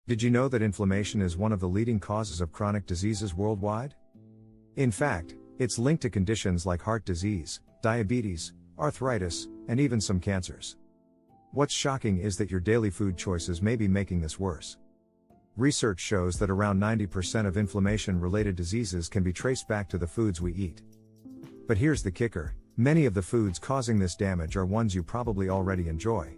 Did you know that inflammation is one of the leading causes of chronic diseases worldwide? In fact, it's linked to conditions like heart disease, diabetes, arthritis, and even some cancers. What's shocking is that your daily food choices may be making this worse. Research shows that around 90% of inflammation-related diseases can be traced back to the foods we eat. But here's the kicker: many of the foods causing this damage are ones you probably already enjoy.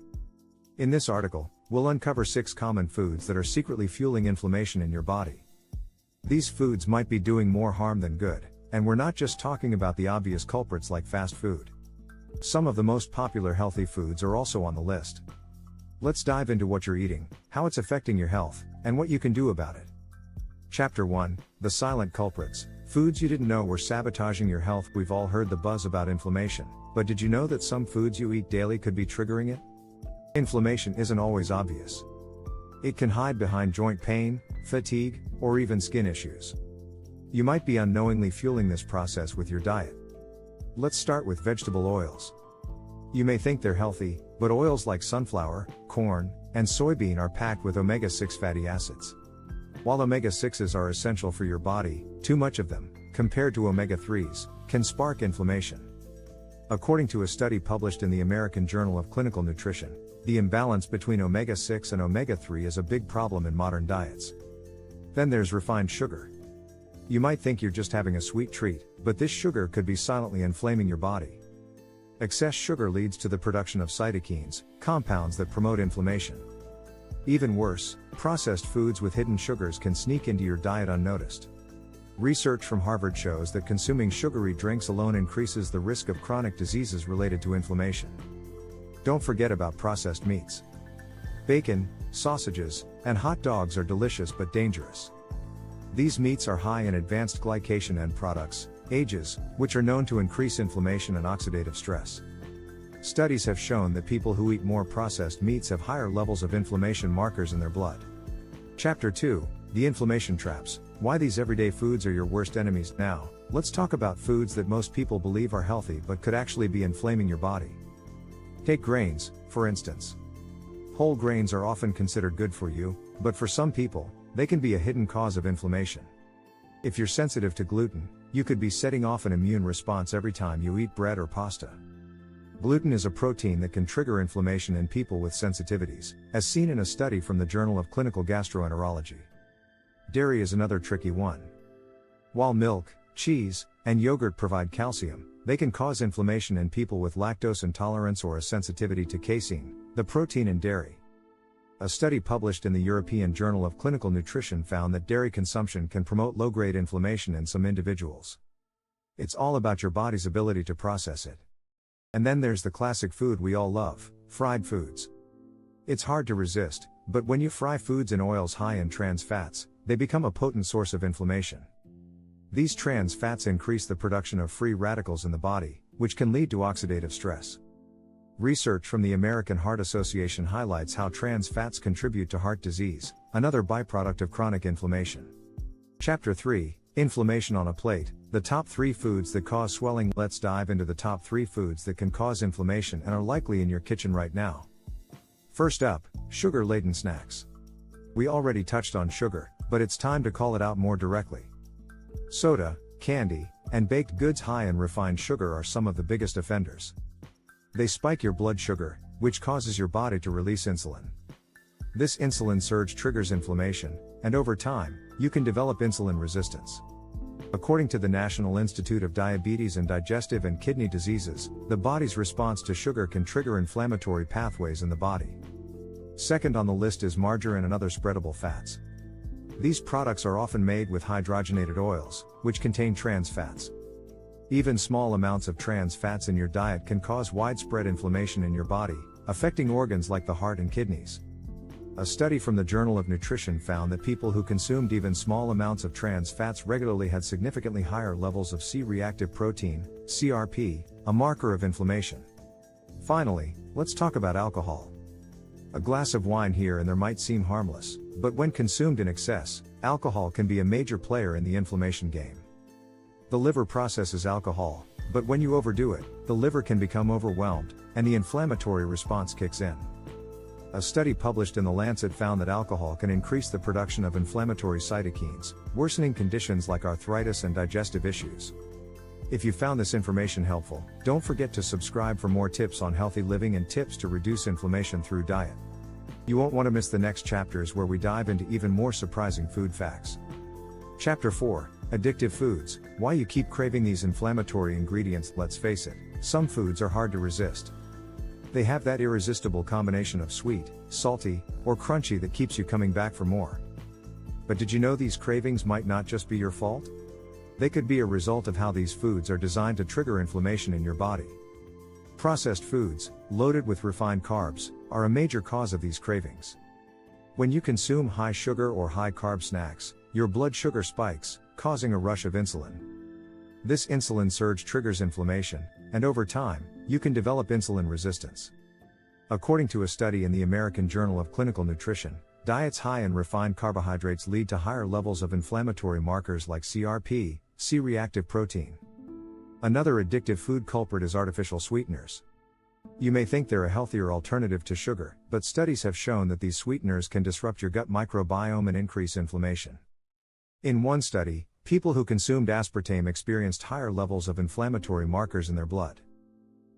In this article, we'll uncover 6 common foods that are secretly fueling inflammation in your body. These foods might be doing more harm than good, and we're not just talking about the obvious culprits like fast food. Some of the most popular healthy foods are also on the list. Let's dive into what you're eating, how it's affecting your health, and what you can do about it. Chapter 1: The Silent Culprits. Foods you didn't know were sabotaging your health. We've all heard the buzz about inflammation, but did you know that some foods you eat daily could be triggering it? Inflammation isn't always obvious. It can hide behind joint pain, fatigue, or even skin issues. You might be unknowingly fueling this process with your diet. Let's start with vegetable oils. You may think they're healthy, but oils like sunflower, corn, and soybean are packed with omega-6 fatty acids. While omega-6s are essential for your body, too much of them, compared to omega-3s, can spark inflammation. According to a study published in the American Journal of Clinical Nutrition, the imbalance between omega-6 and omega-3 is a big problem in modern diets. Then there's refined sugar. You might think you're just having a sweet treat, but this sugar could be silently inflaming your body. Excess sugar leads to the production of cytokines, compounds that promote inflammation. Even worse, processed foods with hidden sugars can sneak into your diet unnoticed. Research from Harvard shows that consuming sugary drinks alone increases the risk of chronic diseases related to inflammation. Don't forget about processed meats. Bacon, sausages, and hot dogs are delicious but dangerous. These meats are high in advanced glycation end products, AGEs, which are known to increase inflammation and oxidative stress. Studies have shown that people who eat more processed meats have higher levels of inflammation markers in their blood. Chapter 2: The Inflammation Traps. Why these everyday foods are your worst enemies. Now, let's talk about foods that most people believe are healthy but could actually be inflaming your body. Take grains, for instance. Whole grains are often considered good for you, but for some people, they can be a hidden cause of inflammation. If you're sensitive to gluten, you could be setting off an immune response every time you eat bread or pasta. Gluten is a protein that can trigger inflammation in people with sensitivities, as seen in a study from the Journal of Clinical Gastroenterology. Dairy is another tricky one. While milk, cheese, and yogurt provide calcium, they can cause inflammation in people with lactose intolerance or a sensitivity to casein, the protein in dairy. A study published in the European Journal of Clinical Nutrition found that dairy consumption can promote low-grade inflammation in some individuals. It's all about your body's ability to process it. And then there's the classic food we all love, fried foods. It's hard to resist, but when you fry foods in oils high in trans fats, they become a potent source of inflammation. These trans fats increase the production of free radicals in the body, which can lead to oxidative stress. Research from the American Heart Association highlights how trans fats contribute to heart disease, another byproduct of chronic inflammation. Chapter 3: Inflammation on a Plate. The top 3 foods that cause swelling. Let's dive into the top 3 foods that can cause inflammation and are likely in your kitchen right now. First up, sugar-laden snacks. We already touched on sugar, but it's time to call it out more directly. Soda, candy, and baked goods high in refined sugar are some of the biggest offenders. They spike your blood sugar, which causes your body to release insulin. This insulin surge triggers inflammation, and over time, you can develop insulin resistance. According to the National Institute of Diabetes and Digestive and Kidney Diseases, the body's response to sugar can trigger inflammatory pathways in the body. Second on the list is margarine and other spreadable fats. These products are often made with hydrogenated oils, which contain trans fats. Even small amounts of trans fats in your diet can cause widespread inflammation in your body, affecting organs like the heart and kidneys. A study from the Journal of Nutrition found that people who consumed even small amounts of trans fats regularly had significantly higher levels of C-reactive protein, CRP, a marker of inflammation. Finally, let's talk about alcohol. A glass of wine here and there might seem harmless, but when consumed in excess, alcohol can be a major player in the inflammation game. The liver processes alcohol, but when you overdo it, the liver can become overwhelmed, and the inflammatory response kicks in. A study published in The Lancet found that alcohol can increase the production of inflammatory cytokines, worsening conditions like arthritis and digestive issues. If you found this information helpful, don't forget to subscribe for more tips on healthy living and tips to reduce inflammation through diet. You won't want to miss the next chapters where we dive into even more surprising food facts. Chapter 4: Addictive Foods, Why You Keep Craving These Inflammatory Ingredients. Let's face it, some foods are hard to resist. They have that irresistible combination of sweet, salty, or crunchy that keeps you coming back for more. But did you know these cravings might not just be your fault? They could be a result of how these foods are designed to trigger inflammation in your body. Processed foods, loaded with refined carbs, are a major cause of these cravings. When you consume high sugar or high carb snacks, your blood sugar spikes, causing a rush of insulin. This insulin surge triggers inflammation, and over time, you can develop insulin resistance. According to a study in the American Journal of Clinical Nutrition, diets high in refined carbohydrates lead to higher levels of inflammatory markers like CRP, C-reactive protein. Another addictive food culprit is artificial sweeteners. You may think they're a healthier alternative to sugar, but studies have shown that these sweeteners can disrupt your gut microbiome and increase inflammation. In one study, people who consumed aspartame experienced higher levels of inflammatory markers in their blood.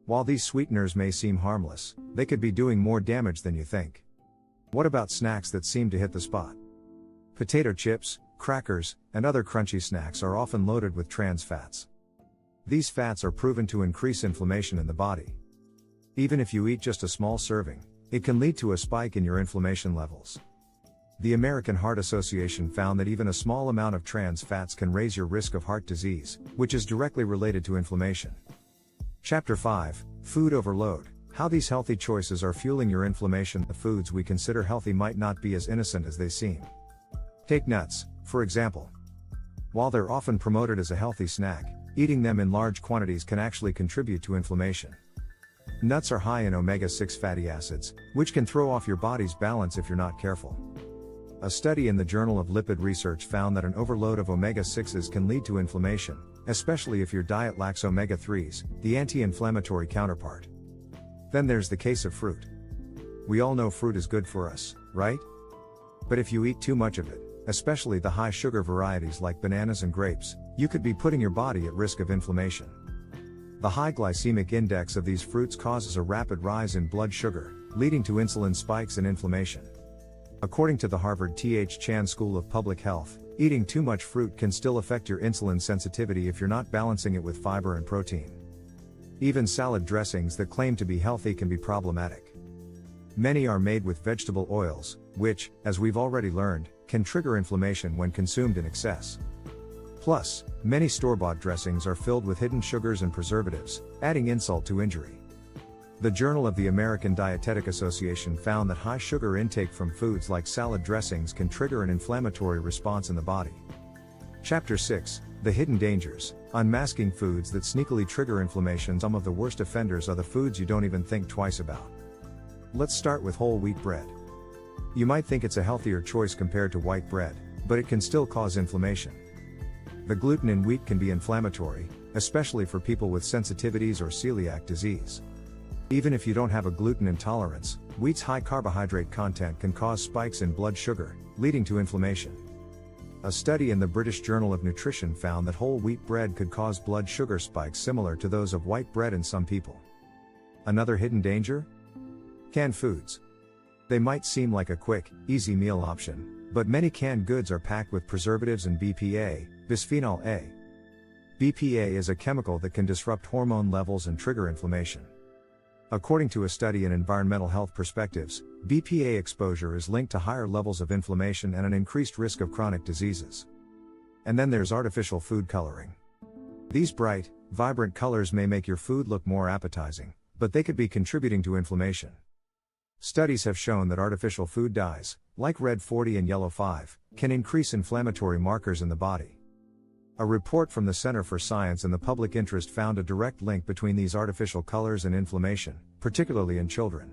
While these sweeteners may seem harmless, they could be doing more damage than you think. What about snacks that seem to hit the spot? Potato chips, crackers, and other crunchy snacks are often loaded with trans fats. These fats are proven to increase inflammation in the body. Even if you eat just a small serving, it can lead to a spike in your inflammation levels. The American Heart Association found that even a small amount of trans fats can raise your risk of heart disease, which is directly related to inflammation. Chapter 5: Food Overload, How These Healthy Choices Are Fueling Your Inflammation. The foods we consider healthy might not be as innocent as they seem. Take nuts, for example. While they're often promoted as a healthy snack, eating them in large quantities can actually contribute to inflammation. Nuts are high in omega-6 fatty acids, which can throw off your body's balance if you're not careful. A study in the Journal of Lipid Research found that an overload of omega-6s can lead to inflammation, especially if your diet lacks omega-3s, the anti-inflammatory counterpart. Then there's the case of fruit. We all know fruit is good for us, right? But if you eat too much of it, especially the high sugar varieties like bananas and grapes, you could be putting your body at risk of inflammation. The high glycemic index of these fruits causes a rapid rise in blood sugar, leading to insulin spikes and inflammation. According to the Harvard T.H. Chan School of Public Health, eating too much fruit can still affect your insulin sensitivity if you're not balancing it with fiber and protein. Even salad dressings that claim to be healthy can be problematic. Many are made with vegetable oils, which, as we've already learned, can trigger inflammation when consumed in excess. Plus, many store-bought dressings are filled with hidden sugars and preservatives, adding insult to injury. The Journal of the American Dietetic Association found that high sugar intake from foods like salad dressings can trigger an inflammatory response in the body. Chapter 6: The Hidden Dangers, Unmasking Foods That Sneakily Trigger Inflammation. Some of the worst offenders are the foods you don't even think twice about. Let's start with whole wheat bread. You might think it's a healthier choice compared to white bread, but it can still cause inflammation. The gluten in wheat can be inflammatory, especially for people with sensitivities or celiac disease. Even if you don't have a gluten intolerance, wheat's high carbohydrate content can cause spikes in blood sugar, leading to inflammation. A study in the British Journal of Nutrition found that whole wheat bread could cause blood sugar spikes similar to those of white bread in some people. Another hidden danger? Canned foods. They might seem like a quick, easy meal option, but many canned goods are packed with preservatives and BPA, bisphenol A. BPA is a chemical that can disrupt hormone levels and trigger inflammation. According to a study in Environmental Health Perspectives, BPA exposure is linked to higher levels of inflammation and an increased risk of chronic diseases. And then there's artificial food coloring. These bright, vibrant colors may make your food look more appetizing, but they could be contributing to inflammation. Studies have shown that artificial food dyes, like red 40 and yellow 5, can increase inflammatory markers in the body. A report from the Center for Science and the Public Interest found a direct link between these artificial colors and inflammation, particularly in children.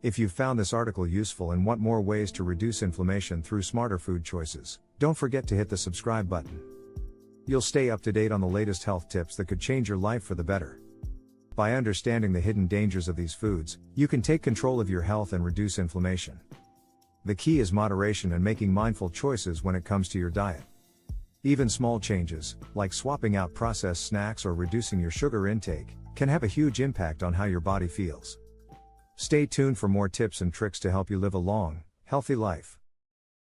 If you found this article useful and want more ways to reduce inflammation through smarter food choices, don't forget to hit the subscribe button. You'll stay up to date on the latest health tips that could change your life for the better. By understanding the hidden dangers of these foods, you can take control of your health and reduce inflammation. The key is moderation and making mindful choices when it comes to your diet. Even small changes, like swapping out processed snacks or reducing your sugar intake, can have a huge impact on how your body feels. Stay tuned for more tips and tricks to help you live a long, healthy life.